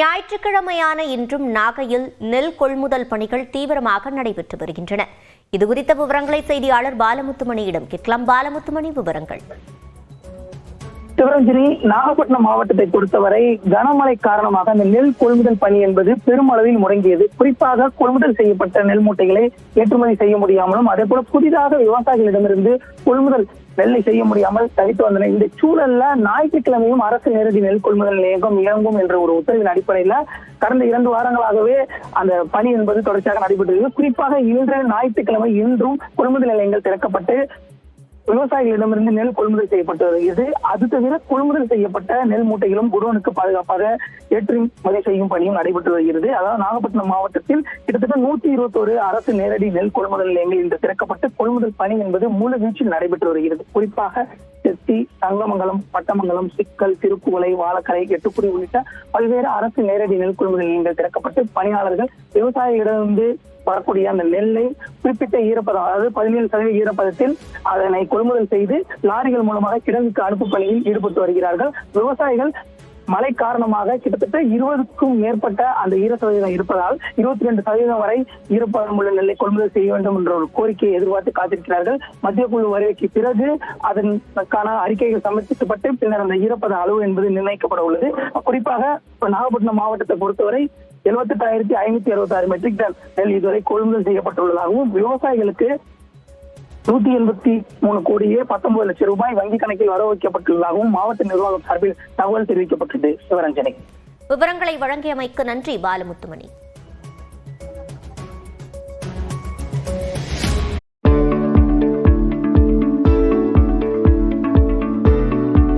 ஞாயிற்றுக்கிழமையான இன்றும் நாகையில் நெல் கொள்முதல் பணிகள் தீவிரமாக நடைபெற்று வருகின்றன. இதுகுறித்த விவரங்களை செய்தியாளர் பாலமுத்துமணியிடம் கேட்கலாம். பாலமுத்துமணி, விவரங்கள். சிவரஞ்சனி, நாகப்பட்டினம் மாவட்டத்தை பொறுத்தவரை கனமழை காரணமாக அந்த நெல் கொள்முதல் பணி என்பது பெருமளவில் முடங்கியது. குறிப்பாக கொள்முதல் செய்யப்பட்ட நெல் மூட்டைகளை ஏற்றுமதி செய்ய முடியாமலும், அதே போல புதிதாக விவசாயிகளிடமிருந்து கொள்முதல் நெல்லை செய்ய முடியாமல் தவித்து வந்தன. இந்த சூழல்ல ஞாயிற்றுக்கிழமையும் அரசு நேரடி நெல் கொள்முதல் நிலையம் இயங்கும் என்ற ஒரு உத்தரவின் அடிப்படையில கடந்த 2 வாரங்களாகவே அந்த பணி என்பது தொடர்ச்சியாக நடைபெற்றது. குறிப்பாக இன்று ஞாயிற்றுக்கிழமை இன்றும் கொள்முதல் நிலையங்கள் திறக்கப்பட்டு விவசாயிகளிடமிருந்து நெல் கொள்முதல் செய்யப்பட்டு வருகிறது. அது தவிர கொள்முதல் செய்யப்பட்ட நெல் மூட்டைகளும் குடோனுக்கு பாதுகாப்பாக ஏற்றுமதி செய்யும் பணியும் நடைபெற்று வருகிறது. அதாவது நாகப்பட்டினம் மாவட்டத்தில் கிட்டத்தட்ட 121 அரசு நேரடி நெல் கொள்முதல் நிலையங்கள் இன்று திறக்கப்பட்டு கொள்முதல் பணி என்பது முழு வீச்சில் நடைபெற்று வருகிறது. குறிப்பாக செத்தி, தங்கமங்கலம், பட்டமங்கலம், சிக்கல், திருக்குவளை, வாழக்கரை, எட்டுக்குடி உள்ளிட்ட பல்வேறு அரசு நேரடி நெல் கொள்முதல் நிலையங்கள் திறக்கப்பட்டு பணியாளர்கள் விவசாயிகளிடமிருந்து வரக்கூடிய அந்த நெல்லை குறிப்பிட்ட ஈரப்பதம், அதாவது 17% ஈரப்பதத்தில் அதனை கொள்முதல் செய்து லாரிகள் மூலமாக கிடங்குக்கு அனுப்பும் பணியில் ஈடுபட்டு வருகிறார்கள். விவசாயிகள் மழை காரணமாக கிட்டத்தட்ட 20க்கும் மேற்பட்ட அந்த ஈரசதவீதம் இருப்பதால் 22% வரை ஈரப்பதம் உள்ள நெல்லை கொள்முதல் செய்ய வேண்டும் என்ற ஒரு கோரிக்கையை எதிர்பார்த்து காத்திருக்கிறார்கள். மத்திய குழு வருகைக்கு பிறகு அதற்கான அறிக்கைகள் சமர்ப்பிக்கப்பட்டு பின்னர் அந்த ஈரப்பத அளவு என்பது நிர்ணயிக்கப்பட உள்ளது. குறிப்பாக நாகப்பட்டினம் மாவட்டத்தை பொறுத்தவரை 78,566 மெட்ரிக் டன் நெல் இதுவரை கொள்முதல் செய்யப்பட்டுள்ளதாகவும் விவசாயிகளுக்கு 183 கோடியே 19 லட்சம் ரூபாய் வங்கி கணக்கில் வர வைக்கப்பட்டுள்ளதாகவும் மாவட்ட நிர்வாகம் சார்பில் தகவல் தெரிவிக்கப்பட்டது. சிவரஞ்சனி, விவரங்களை வழங்கியமைக்கு நன்றி பாலமுத்துமணி.